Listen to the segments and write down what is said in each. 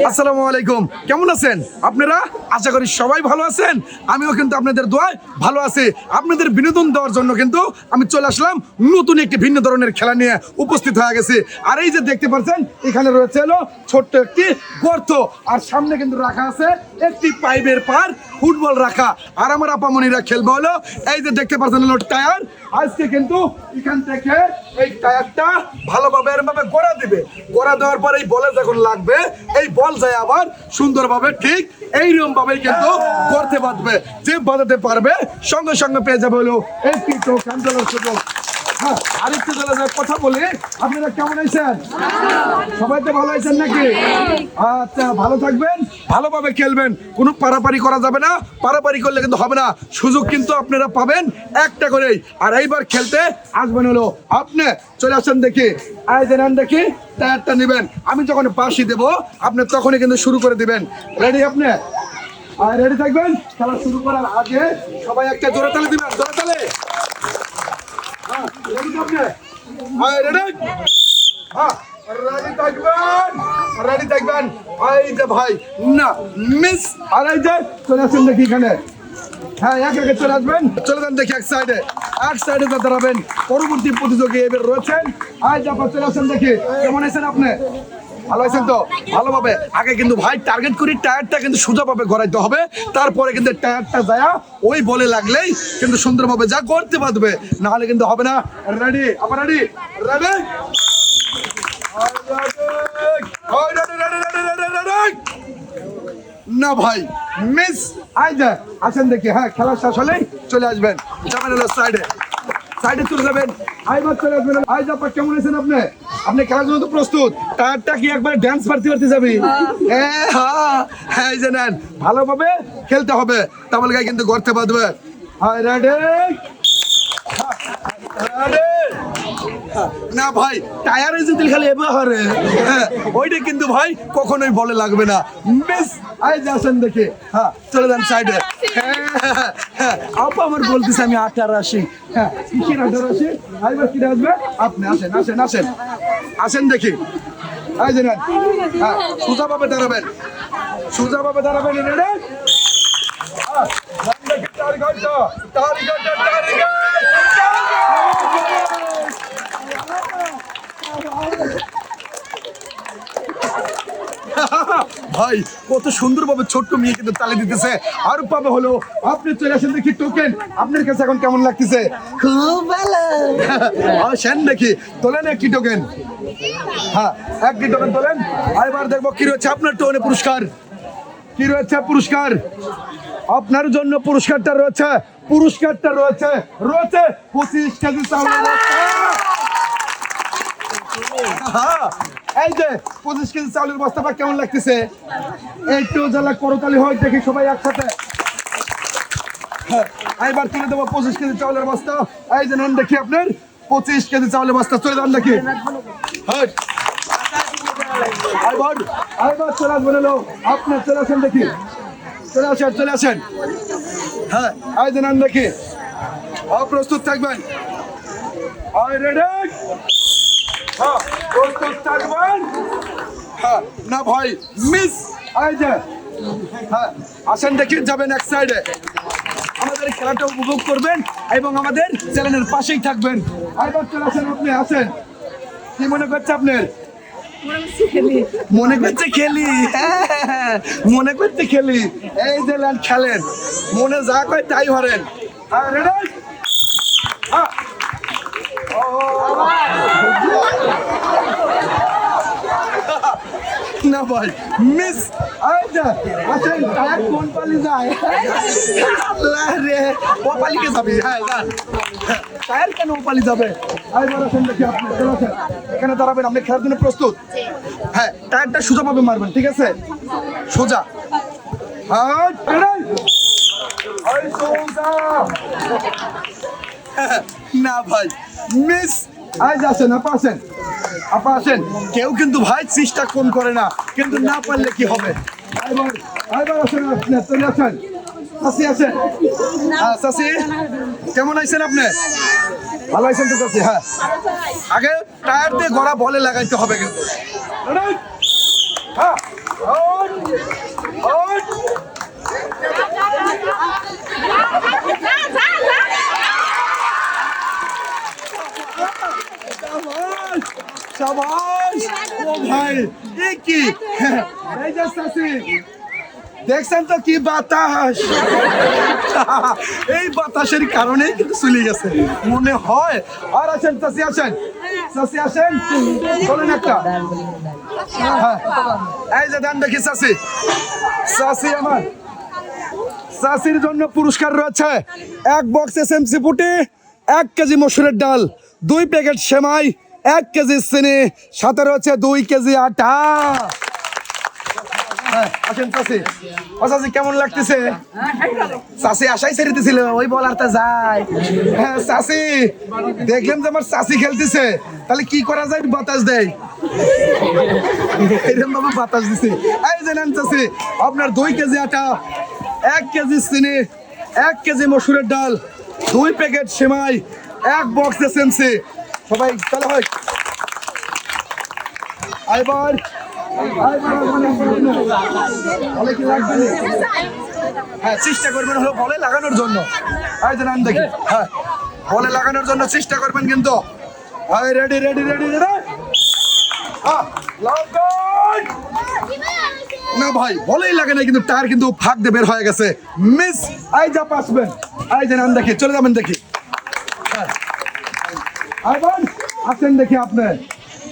আসসালামু আলাইকুম, কেমন আছেন আপনারা? আশা করি সবাই ভালো আছেন। আমিও কিন্তু আপনাদের দোয়ায় ভালো আছি। আপনাদের বিনোদন দেওয়ার জন্য কিন্তু আমি চলে আসলাম নতুন একটি ভিন্ন ধরনের খেলা নিয়ে উপস্থিত হয়ে গেছে। আর এই যে দেখতে পাচ্ছেন এখানে রয়েছে হলো ছোট্ট একটি গর্ত, আর সামনে কিন্তু রাখা আছে একটি পাইপের পার ফুটবল রাখা। আর আমার আপামনিরা খেলবে হলো এই যে দেখতে পাচ্ছেন হলো টায়ার। আজকে কিন্তু এখান থেকে এই টায়ারটা ভালোভাবে এরভাবে গোড়া দিবে। গোড়া দেওয়ার পর এই বলে যখন লাগবে এই বল যায় আবার সুন্দরভাবে ঠিক এইরকম ভাবে কিন্তু করতে পারবে। যে বাজাতে পারবে সঙ্গে সঙ্গে পেয়ে যাবে হলো একটি টোকেন দেওয়ার সুযোগ। হ্যাঁ, আরেকটু চলে যায় কথা বলি, আপনারা কেমন আছেন? সবাই তো ভালো আছেন নাকি? আচ্ছা, ভালো থাকবেন, ভালোভাবে খেলবেন, কোনো পারাপারি করা যাবে না। পারাপারি করলে কিন্তু হবে না। সুযোগ কিন্তু আপনারা পাবেন একটা করেই। আর এইবার খেলতে আসবেন হলো আপনি চলে আসেন দেখি, আয়োজন দেখি টায়ারটা নেবেন। আমি যখন পাশি দেবো আপনি তখনই কিন্তু শুরু করে দিবেন। রেডি আপনি? আর রেডি থাকবেন। খেলা শুরু করার আগে সবাই একটা জোরে তালে দিবেন, জোরে তালে। ভাই না মিস আর এই যে চলে আসেন দেখি এখানে। হ্যাঁ, একে চলে আসবেন, চলে যান দেখি এক সাইডে দাঁড়াবেন। পরবর্তী প্রতিযোগী এবার রয়েছেন। আজ আপনার চলে আসেন দেখি, কেমন আছেন আপনি? ভালো আছেন তো? ভালোভাবে আগে কিন্তু ভাই টার্গেট করি টায়ারটা কিন্তু সোজাভাবে গড়াইতে হবে। তারপরে কিন্তু টায়ারটা যায় ওই বলে লাগলেই কিন্তু সুন্দরভাবে যা করতে পারবে, না হলে কিন্তু হবে না। রেডি? আবার রেডি? রেডি না ভাই মিস আই যা আসেন দেখি। হ্যাঁ, খেলা শেষ হলেই চলে আসবেন, যাবেন সাইডে চলে যাবেন। আইবার চলে আসবেন। আই যা, কেমন আছেন আপনি? আপনি খেলার জন্য তো প্রস্তুত? টায়ারটা কি একবার ড্যান্স পারতে যাবি? হ্যাঁ, যে নেন, ভালোভাবে খেলতে হবে, তাহলে কিন্তু করতে পারবে। হ্যাঁ, রেডি? না ভাই, টায়ারে যদি খালি এবারে ওইটা কিন্তু ভাই কখনোই বলে লাগবে না। মিস আই যাচ্ছেন দেখে। হ্যাঁ, চলে যান সাইডে। হ্যাঁ, আপা আমার বলতেছে আমি 88। হ্যাঁ, কিসের 88? আইবার কি আসবে? আপনি আসেন দেখি। এই যে নেন। হ্যাঁ, সোজাভাবে দাঁড়াবেন, ভাই কত সুন্দরভাবে ছোট্ট মেয়ে কিন্তু তালে দিতেছে। আর পাবে হলো আপনি চলে আসেন দেখি টোকেন। আপনার কাছে এখন কেমন লাগতেছে? খুব ভালো। আসেন দেখি, তোলেন একটি টোকেন। হ্যাঁ, একটি টোকেন তোলেন। এবার দেখবো কি রয়েছে আপনার টোকেনে পুরস্কার। কি রয়েছে পুরস্কার? আপনার জন্য পুরস্কারটা রয়েছে 25 কেজি চাউল। এই যে 25 কেজি চাউলের বস্তাটা কেমন লাগতেছে? একটু জ্বালা করতালি হয় দেখি সবাই একসাথে। এবার তুলে দেবো 25 কেজি চাউলের বস্তা। এই যে নেন দেখি আপনার 25 কেজি চাউলের বস্তা। চলে যান দেখি। এবার চলে আসবেন হলো আপনার, চলে আসেন দেখি, চলে আসেন। হ্যাঁ, এই যে নেন দেখি, প্রস্তুত থাকবেন। প্রস্তুত থাকবেন। হ্যাঁ, না ভাই মিস আই যে। হ্যাঁ, আসেন দেখি, যাবেন এক সাইডে। আমাদের খেলাটা উপভোগ করবেন এবং আমাদের চ্যানেলের পাশেই থাকবেন। এবার চলে আসেন আপনি, আসেন। কি মনে করছে আপনার? মনে করছে খেলি। হ্যাঁ, মনে করছে খেলি। এই যে খেলেন, মনে যা কয় তাই হরেন। না ভাই মিস আসেন। টায়ার কোন পালি যায়? রে ও পালিকে যাবি? হ্যাঁ, টায়ার কেন ও পালি যাবে? এবার আসেন দেখি আপনি, চলে আসেন এখানে দাঁড়াবেন। আপনি খেলার জন্য প্রস্তুত? হ্যাঁ, টায়ারটা সোজাভাবে মারবেন, ঠিক আছে? সোজা। না ভাই মিস আজ আসেন। আপা আসেন। কেউ কিন্তু ভাই চেষ্টা কম করে না, কিন্তু না পারলে কি হবে? এবার আসেন আপনি, চলে আসেন। চাষি আছেন? হ্যাঁ, চাষি কেমন আছেন আপনি? ভালো আছেন তো চাষি? হ্যাঁ, আগে টায়ার দিয়ে গড়া বলে লাগাইতে হবে কিন্তু। হ্যাঁ আউট আউট শাবাশ ও ভাই এ কি এই যে চাচি দেখছেন তো কি বাতাস এই বাতাসের কারণে কিন্তু চলে গেছে মনে হয় আর আসেন চাচি আসেন চাচি আসেন বলেন একটা হ্যাঁ এই যে দেন দেখি চাচি চাচি আমার চাচির জন্য পুরস্কার রয়েছে 1 বক্স এসএমসি পুটি 1 কেজি মসুরের ডাল 2 প্যাকেট সেমাই 1 কেজি চিনি সাথে রয়েছে 2 কেজি আটা আসেন চাচি ও চাচি কেমন লাগতেছে চাচি আশাই ছেড়ে দিছিল ওই বলারটা যায় হ্যাঁ চাচি দেখলাম যে আমার চাচি খেলতেছে তাহলে কি করা যায় বাতাস দেয় এরকম ভাবে বাতাস দিছে এই যে নেন চাচি আপনার 2 কেজি আটা 1 কেজি চিনি 1 কেজি মসুরের ডাল 2 প্যাকেট সেমাই 1 বক্স এসএমসি সবাই তাহলে হয় আইবার হ্যাঁ চেষ্টা করবেন হলো বলে লাগানোর জন্য নাম দেখি হ্যাঁ বলে লাগানোর জন্য চেষ্টা করবেন কিন্তু রেডি রেডি রেডি না ভাই বলেই লাগে না কিন্তু তার কিন্তু ফাঁক দিয়ে বের হয়ে গেছে মিস আই যা পাসবেন নাম দেখি চলে যাবেন দেখি আসেন দেখি আপনি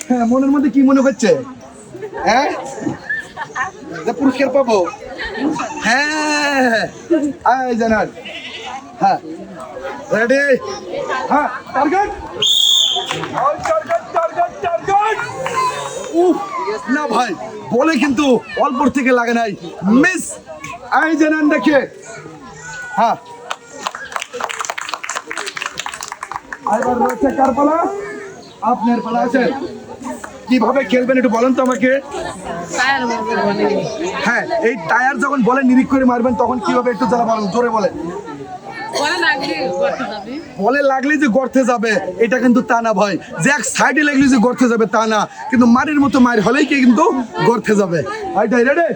হ্যাঁ মনের মধ্যে কি মনে হচ্ছে হ্যাঁ পুরস্কার পাবো হ্যাঁ জানান হ্যাঁ রেডি হ্যাঁ টার্গেট না ভাই বলে কিন্তু অল্প থেকে লাগে নাই মিস জানান দেখে হ্যাঁ এবার রয়েছে কার পালা আপনার পালা আছে কিভাবে খেলবেন একটু বলেন তো আমাকে হ্যাঁ এই টায়ার যখন বলে নিরিখ করে মারবেন তখন কিভাবে একটু যারা বলেন জোরে বলেন বলে লাগলে যে গর্তে যাবে এটা কিন্তু তা না ভাই যে এক সাইডে লাগলে যে গর্তে যাবে তা না কিন্তু মারির মতো মার হলেই কি কিন্তু গর্তে যাবে রেডি রেডি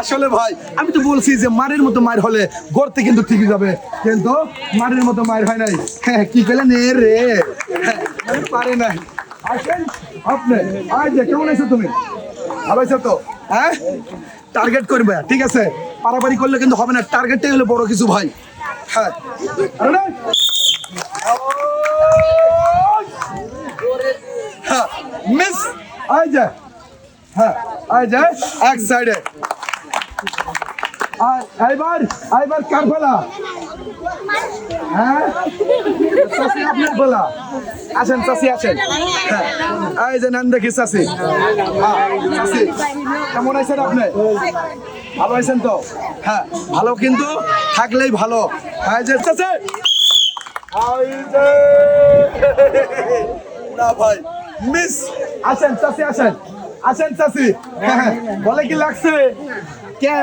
আসলে ভাই আমি তো বলছি যে মারের মতো মার হলে গড়তে কিন্তু ঠিকই যাবে কিন্তু মারের মতো মার হয় নাই হ্যাঁ কি পেলে নে রে পারে নাই আসেন আপনি আয় যে কেমন আছো তুমি ভালো আছো তো হ্যাঁ টার্গেট করবে ঠিক আছে পারাপারি করলে কিন্তু হবে না টার্গেটটাই হলো বড় কিছু ভাই হ্যাঁ মিস আয় যা হ্যাঁ আয় যা এক সাইডে আইবার কার বলা হ্যাঁ চাচি আপনার বলা আসেন চাচি আসেন হ্যাঁ এই যে নাম দেখি চাচি হ্যাঁ চাচি কেমন আছেন আপনি ভালো আছেন তো হ্যাঁ ভালো কিন্তু থাকলেই ভালো হ্যাঁ যে চাচি না ভাই মিস আসেন চাচি আসেন আসেন চাচি বলে কি লাগছে কে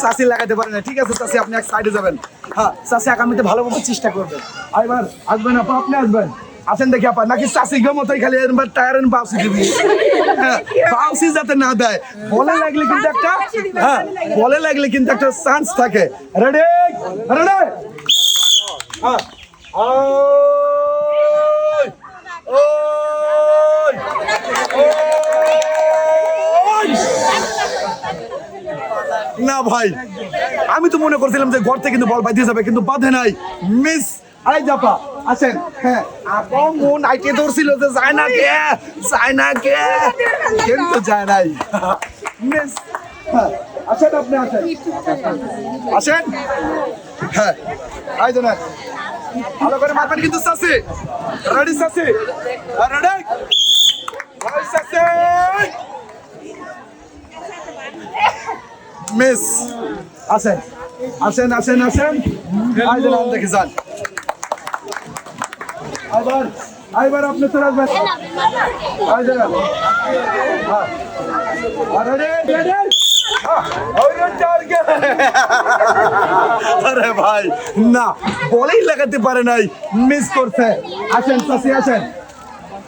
চাচি লাগাতে পারে না ঠিক আছে চাচি আপনি এক সাইডে যাবেন হ্যাঁ চাচি আগামীতে ভালোভাবে চেষ্টা করবেন এবার আসবেন আপা আপনি আসবেন আসেন দেখি আপা নাকি চাচি গমতাই খালি এবার টায়ারের বাউসি দিবি বাউসি যাতে না দেয় বলে লাগলে কিন্তু একটা হ্যাঁ বলে লাগলে কিন্তু একটা চান্স থাকে রেডি রেডি হ্যাঁ না ভাই আমি তো মনে করছিলাম যে ঘর থেকে কিন্তু বল বাইতে যাবে কিন্তু বাঁধে নাই মিস আই জাপা আসেন হ্যাঁ আপন মন আইতে ধরছিল যে যায় না কে কিন্তু যায় নাই মিস হ্যাঁ আসেন আপনি আসেন আসেন হ্যাঁ আই জানা ভালো করে মারবেন কিন্তু চাচি রেডি চাচি রেডি ভাই চাচি মিস আসেন আসেন আসেন আসেন আইজন দেখে যান আইবার আপনি তো রাখবেন আইজন রেডি রেডি আরে ভাই না, বলেই লাগাতে পারে নাই, মিস করছে। আসেন চাচি আসেন,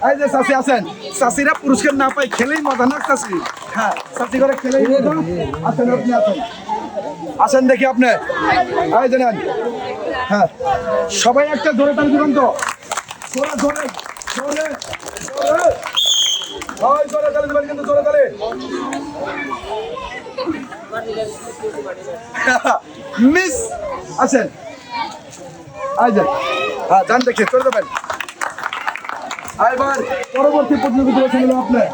এই যে চাচি আসেন। চাচিরা পুরস্কার না পাই খেলেই মজা না চাচি। হ্যাঁ চাচি করে খেলেই মজা। আসেন আপনি আসেন, আসেন দেখি আপনি, এই জানেন। হ্যাঁ সবাই একটা জোরে তালি দিবেন তো, জোরে জোরে জোরে জোরে, ওই জোরে তালি দিবেন কিন্তু, জোরে তালি। মিস আছেন, আই যান, হ্যাঁ যান দেখে চলে যাবেন। এবার পরবর্তী প্রতিযোগিতা হলো আপনার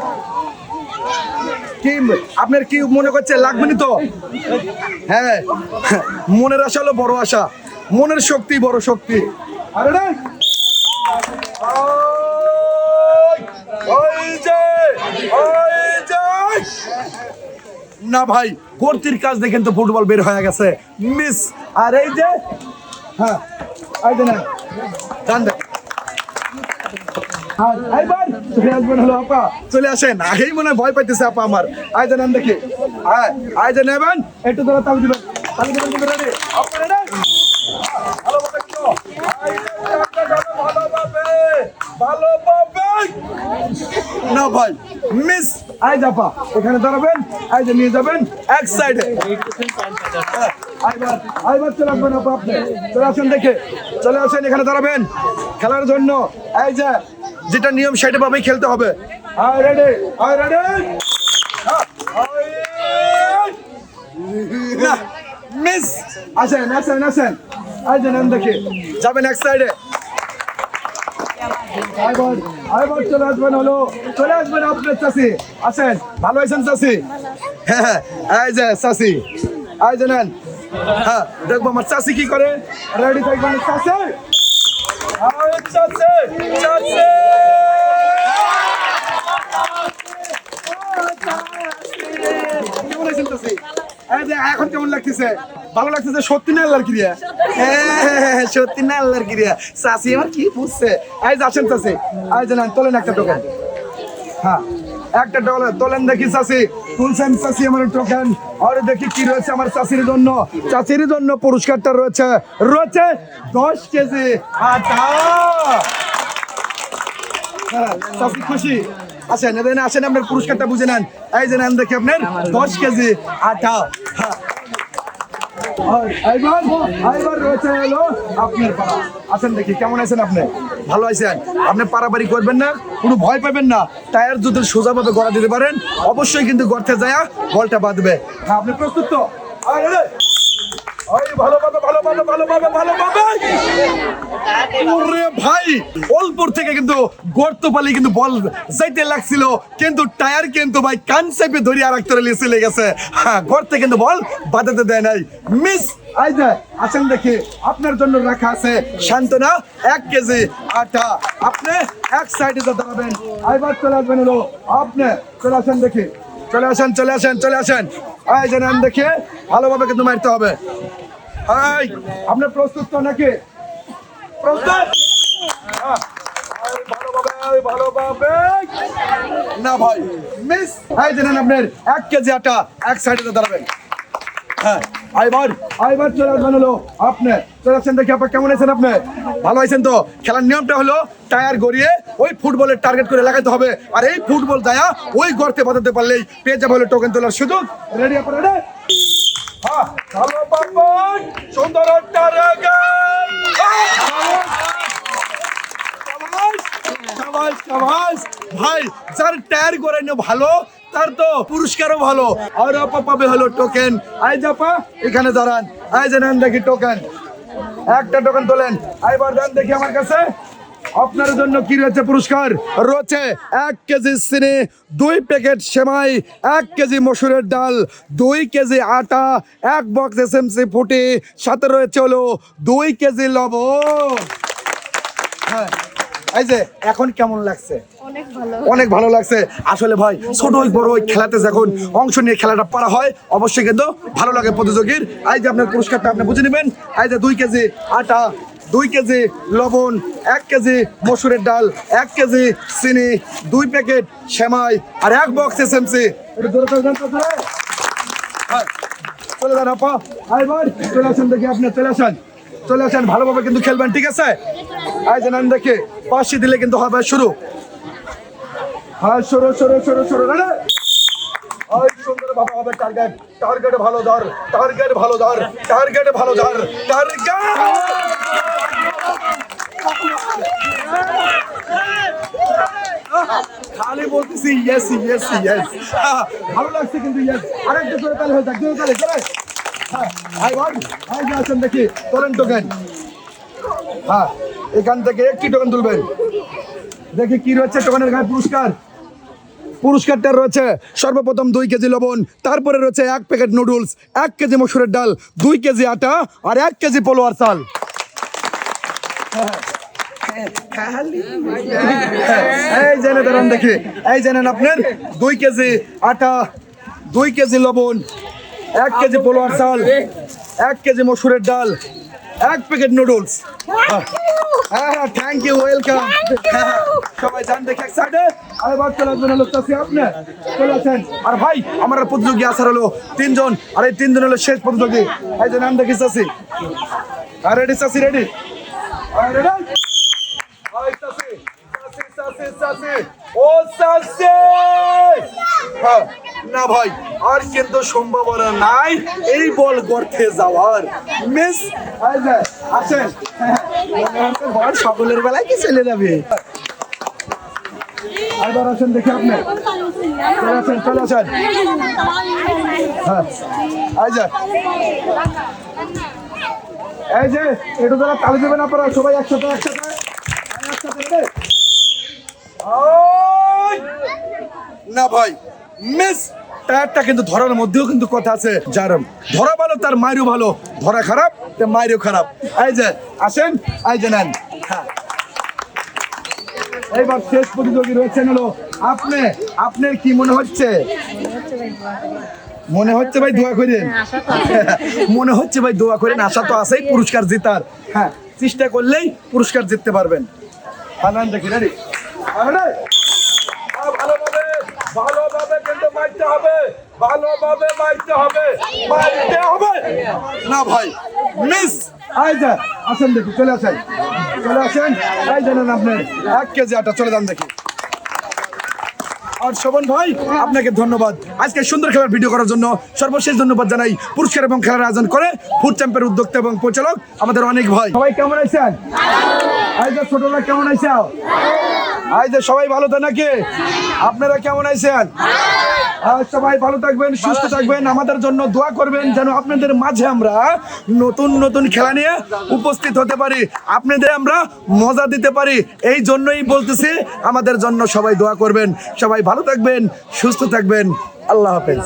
কি, আপনার কি মনে করছে লাগবে না তো? হ্যাঁ মনের আশা হলো বড় আশা, মনের শক্তি বড় শক্তি। আরে না না ভাই, কর্তির কাজ দেখেন তো ফুটবল বের হয়ে গেছে, মিস। আর এই যে হ্যাঁ এই যে না জান দেখ, হলো আপা চলে আসেন। আগেই মনে হয় ভয় পাইতেছে আপা আমার। আয় জানেন দেখি, হ্যাঁ আয় যে নেবেন একটু ধরে তালি দিবেন, তালি দিবেন কিন্তু রেডি আপনারা রেডি? ভালোভাবে কিন্তু ভালোভাবে না ভাই, মিস। আয় যাপা এখানে দাঁড়াবেন, আয় যে নিয়ে যাবেন এক সাইডে। আইবার চলে আসবেন আপা, আপনি চলে আসেন দেখে, চলে আসেন এখানে দাঁড়াবেন খেলার জন্য। এই যে যেটা নিয়ম সেটা ভাবেই খেলতে হবে। আয় রেডি, আয় রেডি, মিস। আসেন আসেন আসেন, আই যে নেন দেখে যাবেন এক সাইডে। আইবার চলে আসবেন, হলো চলে আসবেন আপনার চাষি। আসেন, ভালো আছেন চাষি? হ্যাঁ এই যে চাষি, আই যে নেন। হ্যাঁ দেখবো আমার চাষি কি করে, রেডি থাকবেন চাষি। এখন কেমন লাগতেছে? ভালো লাগতেছে? সত্যি না আল্লাহর ক্রিয়া? হ্যাঁ সত্যি না আল্লাহর ক্রিয়া। চাষি আমার কি বুঝছে? এই যে আসেন চাষি, এই যে নেন তোলেন একটা টোকেন। হ্যাঁ একটা তোলেন দেখি চাষি, তুলছেন চাষি আমার টোকেন। আর দেখি কি রয়েছে আমার চাষির জন্য। চাষির জন্য পুরস্কারটা রয়েছে 10 কেজি আটা। হ্যাঁ চাষি খুশি? আসেন এদিন আসেন, আপনার পুরস্কারটা বুঝে নেন। এই যে নেন দেখি আপনার 10 কেজি আটা। হ্যাঁ এইবার রয়েছে হলো আপনার পাড়া। আসেন দেখি কেমন আছেন আপনি? ভালো আছেন? আপনি পারাপারি করবেন না, কোনো ভয় পাবেন না। টায়ার যদি সোজাভাবে গড়া দিতে পারেন অবশ্যই কিন্তু গর্তে যায় বলটা বাঁধবে। হ্যাঁ আপনি প্রস্তুত তো? ভালোভাবে ভালোভাবে ভালোভাবে ভালোভাবে। ওরে ভাই অল্পর থেকে কিন্তু গর্ত পালি কিন্তু বল যাইতে লাগছিল, কিন্তু টায়ার কিন্তু ভাই কান চাপে ধরে আর একটা চলে গেছে। হ্যাঁ গর্তে কিন্তু বল বাঁধাতে দেয় নাই, মিস। আই যায় আসেন দেখি, আপনার জন্য রাখা আছে সান্ত্বনা 1 কেজি আটা। আপনি এক সাইডে দাঁড়াবেন, আইবার চলে আসবেন হলো আপনি। চলে আসেন দেখি, চলে আসেন চলে আসেন চলে আসেন। এই যে নাম দেখে ভালোভাবে কিন্তু মারতে হবে। হাই আপনি প্রস্তুত তো নাকি? প্রস্তুত? ভালোভাবে না ভাই, মিস। এই যে নেন আপনার 1 কেজি আটা, এক সাইডে দাঁড়াবেন। হ্যাঁ আইবার চলে আসবেন হলো আপনি। চলে আসেন দেখি আপনি কেমন আছেন? আপনি ভালো আছেন তো? খেলার নিয়মটা হলো টায়ার গড়িয়ে ওই ফুটবলের টার্গেট করে লাগাতে হবে, আর এই ফুটবল দায়া ওই গর্তে বাঁধাতে পারলেই পেয়ে যাবে হলো টোকেন তোলার সুযোগ। রেডি আপনারা? রেডি? হ্যাঁ ভালো পাবেন, সুন্দর টার্গেট। ভাই যার টায়ার করে ভালো তার তো পুরস্কারও ভালো, আর আপা পাবে হলো টোকেন। আই যাপা এখানে দাঁড়ান, আই যে নেন দেখি টোকেন, একটা টোকেন তোলেন। আইবার দেন দেখি আমার কাছে আপনার জন্য কি রয়েছে পুরস্কার। রয়েছে 1 কেজি চিনি, 2 প্যাকেট সেমাই, 1 কেজি মসুরের ডাল, 2 কেজি আটা, 1 বক্স এসএমসি ফুটি, সাথে রয়েছে হলো 2 কেজি লবণ। হ্যাঁ এই যে এখন কেমন লাগছে? অনেক ভালো লাগছে। আসলে ভাই ছোট হোক বড় হোক খেলাতে যখন অংশ নিয়ে খেলাটা পারা হয় অবশ্যই কিন্তু ভালো লাগে প্রতিযোগীর। এই যে আপনার পুরস্কারটা আপনি বুঝে নেবেন। এই যে 2 কেজি আটা, 2 কেজি লবণ, 1 কেজি মসুরের ডাল, 1 কেজি চিনি, 2 প্যাকেট সেমাই আর 1 বক্স এসএমসি। চলে যান আপা, এবার চলে আসেন দেখি, আপনি চলে আসেন ভালোভাবে কিন্তু খেলবেন, ঠিক আছে? এই যে নেন দেখি, পাশে দিলে কিন্তু হবে শুরু। হ্যাঁ, সরো রে। ওই সুন্দর ভাবে হবে টার্গেট ভালো ধর, টার্গেট খালি বলতেছি ইয়েস। ভালো লাগছে কিন্তু ইয়েস। আরেকটা করে তাহলে হয়ে যাক, চলে। হ্যাঁ, আসেন দেখি, তোলেন টোকেন। হ্যাঁ, এখান থেকে একটি টোকেন তুলবেন। দেখি কি রয়েছে টোকেনের গায়ে। পুরস্কারটা রয়েছে সর্বপ্রথম 2 কেজি লবণ, তারপরে রয়েছে 1 প্যাকেট নুডলস, 1 কেজি মসুরের ডাল, 2 কেজি আটা আর 1 কেজি পোলোয়ার চাল। এই জেনে দাঁড়ান দেখি, এই জানেন আপনার 2 কেজি আটা, 2 কেজি লবণ, 1 কেজি পোলোয়ার চাল, 1 কেজি মসুরের ডাল, 1 প্যাকেট নুডলস। হ্যাঁ, থ্যাংক ইউ, ওয়েলকাম। সবাই জান দেখে এক্সাইটেড। আরেবার চলে আসবেন হলো চাষি, আপনি চলে আসেন। আর ভাই, আমার প্রতিযোগী আসার হলো 3 জন, আর এই 3 জন হলো শেষ প্রতিযোগী। এই যে নাম দেখি চাষি। আর রেডি চাষি, রেডি? ও চাষি, না ভাই, আর কিন্তু সম্ভাবনা নাই এই বল গর্তে যাওয়ার। মিস আসেন, বল সকলের বেলায় কি চলে যাবে। এবার আসেন দেখি, আপনি চলে আসেন। হ্যাঁ, এই যে এটা যারা তালি দেবেন আপনারা সবাই একসাথে। না ভাই, মিস টায়ারটা কিন্তু ধরার মধ্যেও কিন্তু কথা আছে, যার ধরা ভালো তার মাইরও ভালো, ধরা খারাপ তার মাইরও খারাপ। এই যে আসেন, এই যে নেন। হ্যাঁ, এইবার শেষ প্রতিযোগী রয়েছেন হলো আপনি। আপনার কি মনে হচ্ছে? মনে হচ্ছে ভাই দোয়া করেন। মনে হচ্ছে ভাই দোয়া করেন, আশা তো আছেই পুরস্কার জেতার। হ্যাঁ, চেষ্টা করলেই পুরস্কার জিততে পারবেন। আনন্দ দেখি, রেডি? ভালোভাবে কিন্তু মারতে হবে, না ভাই, মিস। আসেন দেখি, চলে আসেন। এই জানেন আপনার 1 কেজি আটা, চলে যান দেখি। আর শোভন ভাই, আপনাকে ধন্যবাদ আজকে সুন্দর খেলার ভিডিও করার জন্য। সর্বশেষ ধন্যবাদ জানাই পুরস্কার এবং খেলার আয়োজন করে ফুড চ্যাম্পের উদ্যোক্তা এবং পরিচালক আমাদের অনেক ভাই। সবাই কেমন আছেন? এই যে ছোটরা কেমন আছেন? এই যে সবাই ভালো তো নাকি? আপনারা কেমন আছেন? সবাই ভালো থাকবেন, সুস্থ থাকবেন, আমাদের জন্য দোয়া করবেন যেন আপনাদের মাঝে আমরা নতুন খেলা নিয়ে উপস্থিত হতে পারি, আপনাদের আমরা মজা দিতে পারি। এই জন্যই বলতেছি, আমাদের জন্য সবাই দোয়া করবেন। সবাই ভালো থাকবেন, সুস্থ থাকবেন। আল্লাহ হাফেজ।